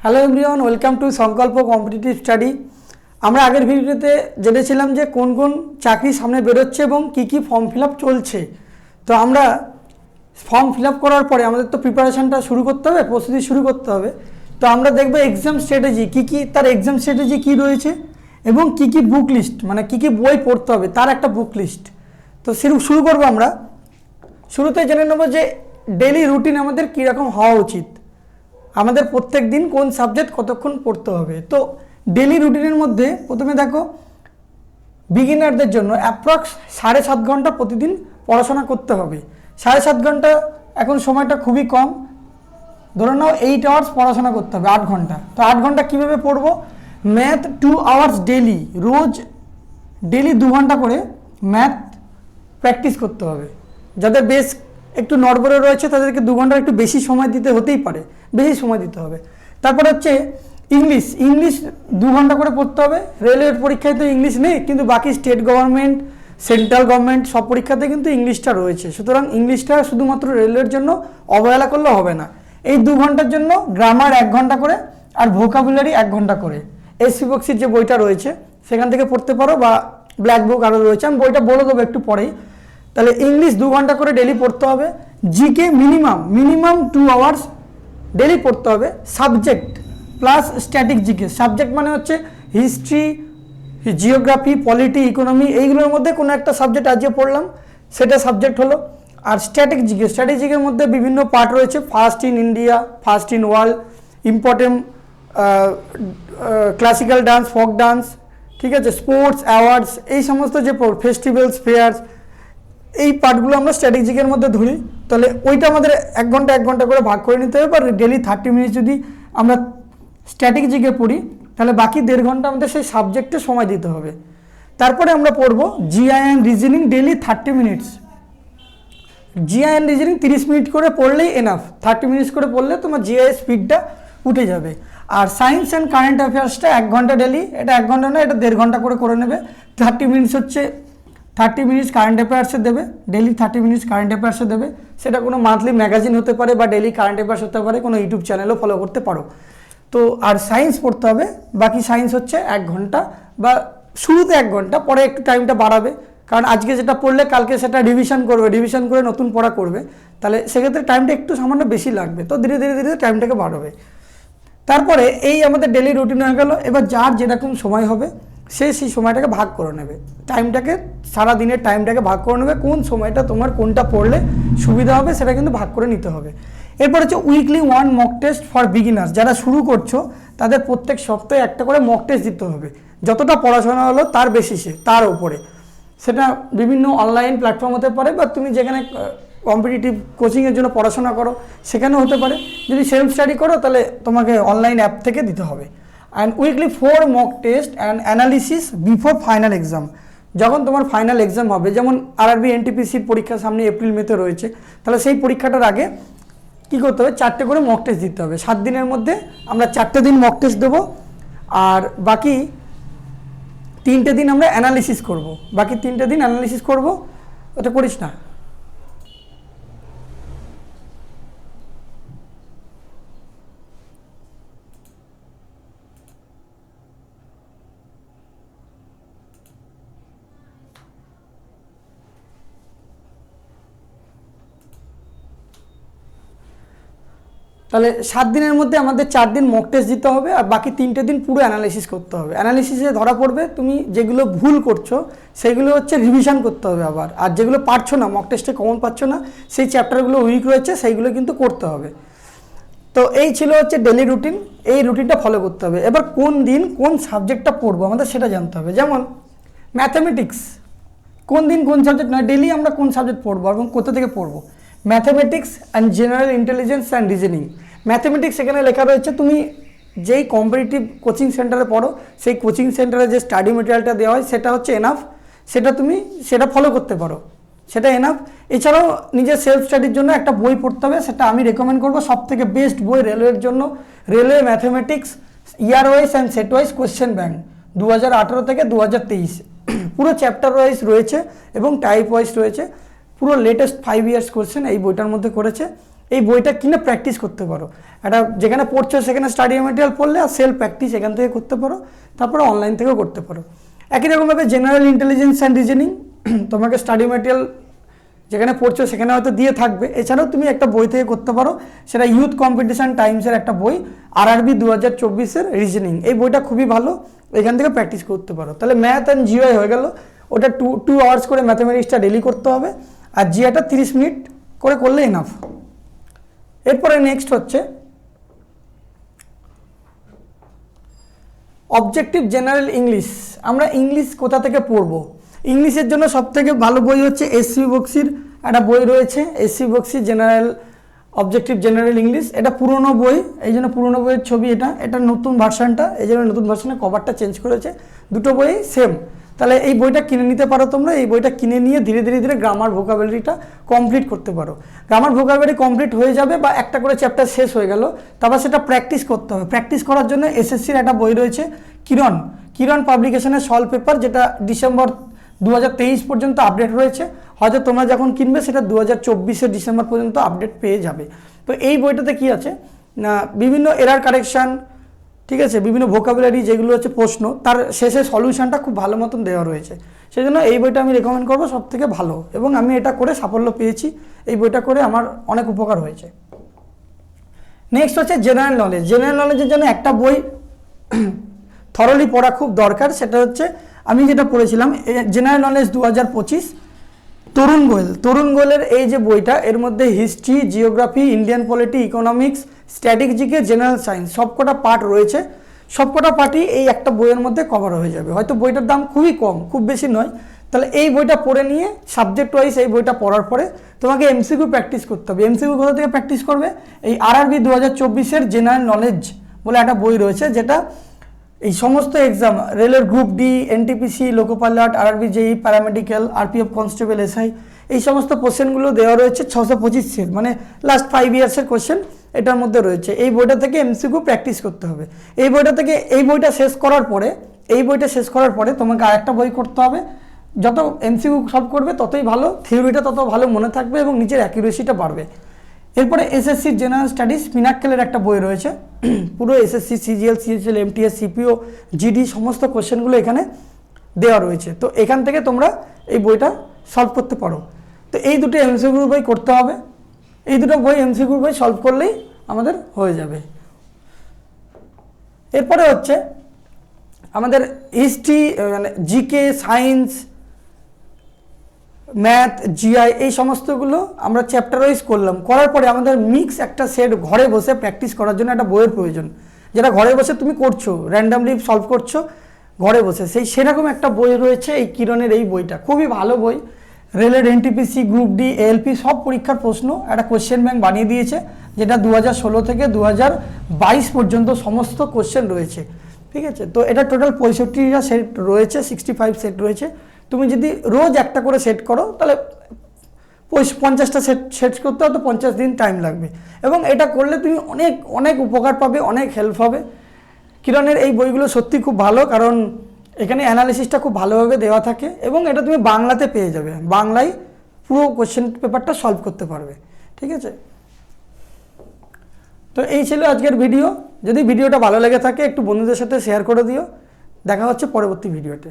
Hello everyone, welcome to সংকল্প competitive study. আমরা আগের ভিডিওতে জেনেছিলাম যে কোন কোন চাকরি সামনে বেরোচ্ছে এবং কি কি ফর্ম ফিল আপ চলছে। তো আমরা ফর্ম ফিল আপ করার পরে আমাদের তো প্রিপারেশানটা শুরু করতে হবে, প্রস্তুতি শুরু করতে হবে। তো আমরা দেখব এক্সাম স্ট্র্যাটেজি কী কী, তার এক্সাম স্ট্র্যাটেজি কী রয়েছে এবং কি কি বুক লিস্ট, মানে কি কি বই পড়তে হবে তার একটা বুক লিস্ট। তো শুরু করবো আমরা। শুরুতে জেনে নেব যে ডেইলি রুটিন আমাদের কীরকম হওয়া উচিত, আমাদের প্রত্যেক দিন কোন সাবজেক্ট কতক্ষণ পড়তে হবে। তো ডেলি রুটিনের মধ্যে প্রথমে দেখো, বিগিনারদের জন্য অ্যাপ্রক্স 7.5 ঘন্টা প্রতিদিন পড়াশোনা করতে হবে। 7.5 ঘন্টা এখন সময়টা খুবই কম, ধরে নাও 8 আওয়ার্স পড়াশোনা করতে হবে, 8 ঘন্টা। তো 8 ঘন্টা কীভাবে পড়বো? ম্যাথ 2 আওয়ার্স ডেলি, রোজ ডেলি 2 ঘন্টা করে ম্যাথ প্র্যাকটিস করতে হবে। যাদের বেশ একটু নড়বড়ে রয়েছে তাদেরকে 2 ঘন্টা একটু বেশি সময় দিতে হতেই পারে, বেশি সময় দিতে হবে। তারপর হচ্ছে ইংলিশ 2 ঘন্টা করে পড়তে হবে। রেলওয়ের পরীক্ষায় তো ইংলিশ নেই, কিন্তু বাকি স্টেট গভর্নমেন্ট, সেন্ট্রাল গভর্নমেন্ট সব পরীক্ষাতে কিন্তু ইংলিশটা রয়েছে। সুতরাং ইংলিশটা শুধুমাত্র রেলওয়ের জন্য অবহেলা করলে হবে না। এই 2 ঘন্টার জন্য গ্রামার 1 ঘন্টা করে আর ভোকাবুলারি 1 ঘন্টা করে। এসপি বক্সির যে বইটা রয়েছে সেখান থেকে পড়তে পারো, বা ব্ল্যাক বুক আরও রয়েছে, আমি বইটা বলে দেবো একটু পরেই। তাহলে ইংলিশ 2 ঘন্টা করে ডেলি পড়তে হবে। জিকে মিনিমাম 2 আওয়ার্স ডেলি পড়তে হবে। Subject plus static GK, subject মানে হচ্ছে হিস্ট্রি, জিওগ্রাফি, পলিটি, ইকোনমি, এইগুলোর মধ্যে কোনো একটা সাবজেক্ট আজকে পড়লাম সেটা সাবজেক্ট হলো। আর স্ট্র্যাটেজিকের মধ্যে বিভিন্ন পার্ট রয়েছে, first in India, first in world, important classical dance, folk dance, ঠিক আছে, স্পোর্টস, অ্যাওয়ার্ডস, এই সমস্ত যে ফেস্টিভ্যালস, ফেয়ার্স, এই পার্টগুলো আমরা স্ট্র্যাটেজিকের মধ্যে ধরি। তাহলে ওইটা আমাদের 1 ঘন্টা করে ভাগ করে নিতে হবে। আর ডেলি 30 মিনিট যদি আমরা স্ট্র্যাটেজিকে পড়ি তাহলে বাকি 1.5 ঘন্টা আমাদের সেই সাবজেক্টে সময় দিতে হবে। তারপরে আমরা পড়বো GI and reasoning daily 30 minutes. GI and reasoning 30 minute করে পড়লেই এনাফ। 30 মিনিটস করে পড়লে তোমার জিআই স্পিডটা উঠে যাবে। আর সায়েন্স অ্যান্ড কারেন্ট অ্যাফেয়ার্সটা 1 ঘন্টা ডেলি, এটা 1 ঘন্টা না, এটা 1.5 ঘন্টা করে নেবে। 30 মিনিটস হচ্ছে 30 মিনিটস কারেন্ট অ্যাফেয়ার্সে দেবে, ডেলি 30 মিনিটস কারেন্ট অ্যাফেয়ার্সে দেবে। সেটা কোনো মান্থলি ম্যাগাজিন হতে পারে বা ডেলি কারেন্ট অ্যাফেয়ার্স হতে পারে, কোনো ইউটিউব চ্যানেলও ফলো করতে পারো। তো আর সায়েন্স পড়তে হবে, বাকি সায়েন্স হচ্ছে 1 ঘন্টা, বা শুরুতে 1 ঘন্টা, পরে একটু টাইমটা বাড়াবে, কারণ আজকে যেটা পড়লে কালকে সেটা রিভিশন করে নতুন পড়া করবে, তাহলে সেক্ষেত্রে টাইমটা একটু সামান্য বেশি লাগবে। তো ধীরে ধীরে টাইমটাকে বাড়াবে। তারপরে এই আমাদের ডেলি রুটিন হয়ে গেল। এবার যার যেরকম সময় হবে সেই সময়টাকে ভাগ করে নেবে, টাইমটাকে, সারা দিনের টাইমটাকে ভাগ করে নেবে, কোন সময়টা তোমার কোনটা পড়লে সুবিধা হবে সেটা কিন্তু ভাগ করে নিতে হবে। এরপর হচ্ছে weekly 1 mock test for beginners. যারা শুরু করছো তাদের প্রত্যেক সপ্তাহে একটা করে মক টেস্ট দিতে হবে, যতটা পড়াশোনা হলো তার বেসিসে, তার ওপরে। সেটা বিভিন্ন অনলাইন প্ল্যাটফর্ম হতে পারে, বা তুমি যেখানে কম্পিটিটিভ কোচিংয়ের জন্য পড়াশোনা করো সেখানেও হতে পারে। যদি সেলফ স্টাডি করো তাহলে তোমাকে অনলাইন অ্যাপ থেকে দিতে হবে। And weekly 4 mock test and analysis before final exam. যখন তোমার ফাইনাল এক্সাম হবে, যেমন আরআরবি এনটিপিসির পরীক্ষা সামনে এপ্রিল মেতে রয়েছে, তাহলে সেই পরীক্ষাটার আগে কী করতে হবে? 4টে করে মক টেস্ট দিতে হবে। 7 দিনের মধ্যে আমরা 4টে দিন মক টেস্ট দেবো, আর বাকি 3টে দিন আমরা অ্যানালিসিস করব। বাকি 3টে দিন অ্যানালিসিস করব, ওটা করিস না। তাহলে 7 দিনের মধ্যে আমাদের 4 দিন মক টেস্ট দিতে হবে, আর বাকি 3টে দিন পুরো অ্যানালিসিস করতে হবে। অ্যানালিসিসে ধরা পড়বে তুমি যেগুলো ভুল করছো সেগুলো হচ্ছে রিভিশন করতে হবে আবার, আর যেগুলো পারছো না, মক টেস্টে কমন পাচ্ছ না, সেই চ্যাপ্টারগুলো উইক রয়েছে সেইগুলো কিন্তু করতে হবে। তো এই ছিল হচ্ছে ডেলি রুটিন, এই রুটিনটা ফলো করতে হবে। এবার কোন দিন কোন সাবজেক্টটা পড়বো আমাদের সেটা জানতে হবে। যেমন ম্যাথামেটিক্স, কোন দিন কোন সাবজেক্ট নয়, ডেলি আমরা কোন সাবজেক্ট পড়বো এবং কোথা থেকে পড়বো? Mathematics and general intelligence and reasoning. Mathematics এখানে লেখা রয়েছে, তুমি যেই কম্পিটিটিভ কোচিং সেন্টারে পড়ো সেই কোচিং সেন্টারে যে স্টাডি মেটেরিয়ালটা দেওয়া হয় সেটা হচ্ছে এনাফ, সেটা ফলো করতে পারো, সেটা এনাফ। এছাড়াও নিজের সেলফ স্টাডির জন্য একটা বই পড়তে হবে, সেটা আমি রেকমেন্ড করবো। সবথেকে বেস্ট বই রেলওয়ের জন্য railway mathematics year wise and set wise question bank 2018 থেকে 2023, পুরো চ্যাপ্টার ওয়াইজ রয়েছে এবং টাইপ ওয়াইজ রয়েছে। পুরো লেটেস্ট 5 ইয়ার্স কোয়েশ্চেন এই বইটার মধ্যে করেছে। এই বইটা কিনে প্র্যাকটিস করতে পারো। একটা যেখানে পড়ছো সেখানে স্টাডি ম্যাটেরিয়াল পড়লে, আর সেলফ প্র্যাকটিস এখান থেকে করতে পারো, তারপরে অনলাইন থেকেও করতে পারো। একই রকমভাবে জেনারেল ইন্টেলিজেন্স অ্যান্ড রিজনিং তোমাকে স্টাডি ম্যাটেরিয়াল যেখানে পড়ছো সেখানে হয়তো দিয়ে থাকবে, এছাড়াও তুমি একটা বই থেকে করতে পারো, সেটা ইউথ কম্পিটিশন টাইমসের একটা বই RRB 2024-এর রিজনিং। এই বইটা খুবই ভালো, এখান থেকে প্র্যাকটিস করতে পারো। তাহলে ম্যাথ অ্যান্ড জিআই হয়ে গেল। ওটা 2 আওয়ার্স করে ম্যাথামেটিক্সটা ডেলি করতে হবে, আর জিআইটা 30 মিনিট করে করলে এনাফ। এরপরে নেক্সট হচ্ছে অবজেক্টিভ জেনারেল ইংলিশ। আমরা ইংলিশ কোথা থেকে পড়বো? ইংলিশের জন্য সবথেকে ভালো বই হচ্ছে এসসি বক্সির একটা বই রয়েছে, S C Bakshi general objective general English. এটা পুরনো বই, এই জন্য পুরনো বইয়ের ছবি এটা নতুন ভার্সানটা, এই জন্য নতুন ভার্সানে কভারটা চেঞ্জ করেছে। দুটো বই সেম। তাহলে এই বইটা কিনে নিতে পারো তোমরা। এই বইটা কিনে নিয়ে ধীরে ধীরে ধীরে গ্রামার ভোকাবুলারিটা কমপ্লিট করতে পারো। গ্রামার ভোকাবুলারি কমপ্লিট হয়ে যাবে বা একটা করে চ্যাপ্টার শেষ হয়ে গেল, তারপর সেটা প্র্যাকটিস করতে হবে। প্র্যাকটিস করার জন্য এসএসসির একটা বই রয়েছে কিরণ পাবলিকেশনের সলভ পেপার, যেটা ডিসেম্বর 2023 পর্যন্ত আপডেট রয়েছে। হয়তো তোমরা যখন কিনবে সেটা 2024-এর ডিসেম্বর পর্যন্ত আপডেট পেয়ে যাবে। তো এই বইটাতে কি আছে না, বিভিন্ন এরার কারেকশান, ঠিক আছে, বিভিন্ন ভোকাবুলারি যেগুলো হচ্ছে প্রশ্ন, তার শেষে সলিউশনটা খুব ভালো মতন দেওয়া রয়েছে। সেই জন্য এই বইটা আমি রেকমেন্ড করবো, সব থেকে ভালো, এবং আমি এটা করে সাফল্য পেয়েছি। এই বইটা করে আমার অনেক উপকার হয়েছে। নেক্সট হচ্ছে জেনারেল নলেজ। জেনারেল নলেজের জন্য একটা বই থরলি পড়া খুব দরকার, সেটা হচ্ছে আমি যেটা পড়েছিলাম জেনারেল নলেজ 2025, তরুণ গোয়েলের এই যে বইটা, এর মধ্যে history, geography, Indian polity, economics, স্ট্র্যাটেজিকে, জেনারেল সায়েন্স সবকটা পার্ট রয়েছে। সবকটা পার্টই এই একটা বইয়ের মধ্যে কভার হয়ে যাবে। হয়তো বইটার দাম খুবই কম, খুব বেশি নয়। তাহলে এই বইটা পড়ে নিয়ে সাবজেক্ট ওয়াইজ এই বইটা পড়ার পরে তোমাকে এমসিকিউ প্র্যাকটিস করতে হবে। এমসিকিউ কোথা থেকে প্র্যাকটিস করবে? এই RRB 2024-এর জেনারেল নলেজ বলে একটা বই রয়েছে, যেটা এই সমস্ত এক্সাম, রেলের group D, NTPC, loco pilot, RRB JEE, paramedical, RPF constable, SI, এই সমস্ত কোশ্চেনগুলো দেওয়া রয়েছে 625 সেট, মানে লাস্ট 5 ইয়ার্সের কোশ্চেন এটার মধ্যে রয়েছে। এই বইটা থেকে এমসিকিউ প্র্যাকটিস করতে হবে। এই বইটা শেষ করার পরে তোমাকে আরেকটা বই করতে হবে। যত এমসিকিউ সলভ করবে ততই ভালো, থিওরিটা তত ভালো মনে থাকবে এবং নিজের অ্যাকুরেসিটা বাড়বে। এরপরে এসএসসি জেনারেল স্টাডিজ পিনাক্কেলের একটা বই রয়েছে, পুরো SSC, CGL, CHL, MTS, CPO, GD সমস্ত কোশ্চেনগুলো এখানে দেওয়া রয়েছে। তো এখান থেকে তোমরা এই বইটা সলভ করতে পারো। তো এই দুটো এমসিকিউ বই করতে হবে। এই দুটো বই এমসিকিউ বই সলভ করলেই আমাদের হয়ে যাবে। এরপরে হচ্ছে আমাদের হিস্ট্রি, মানে জিকে, সায়েন্স, ম্যাথ, জিআই, এই সমস্তগুলো আমরা চ্যাপ্টার ওয়াইজ করলাম। করার পরে আমাদের মিক্স একটা সেট ঘরে বসে প্র্যাকটিস করার জন্য একটা বইয়ের প্রয়োজন, যেটা ঘরে বসে তুমি করছো, র্যান্ডামলি সলভ করছো ঘরে বসে। সেরকম একটা বই রয়েছে এই কিরণের এই বইটা, খুবই ভালো বই। রেলের এনটিপিসি, গ্রুপ ডি, ALP সব পরীক্ষার প্রশ্ন একটা কোশ্চেন ব্যাংক বানিয়ে দিয়েছে, যেটা 2016 থেকে 2022 পর্যন্ত সমস্ত কোশ্চেন রয়েছে। ঠিক আছে, তো এটা টোটাল 65টা সেট রয়েছে, 65 সেট রয়েছে। তুমি যদি রোজ একটা করে সেট করো তাহলে 50টা সেট করতে হয়তো 50 দিন টাইম লাগবে, এবং এটা করলে তুমি অনেক অনেক উপকার পাবে, অনেক হেল্প হবে। কিরণের এই বইগুলো সত্যি খুব ভালো, কারণ এখানে অ্যানালিসিসটা খুব ভালোভাবে দেওয়া থাকে, এবং এটা তুমি বাংলাতে পেয়ে যাবে, বাংলায় পুরো কোশ্চেন পেপারটা সলভ করতে পারবে। ঠিক আছে, তো এই ছিল আজকের ভিডিও। যদি ভিডিওটা ভালো লেগে থাকে একটু বন্ধুদের সাথে শেয়ার করে দিও। দেখা হচ্ছে পরবর্তী ভিডিওতে।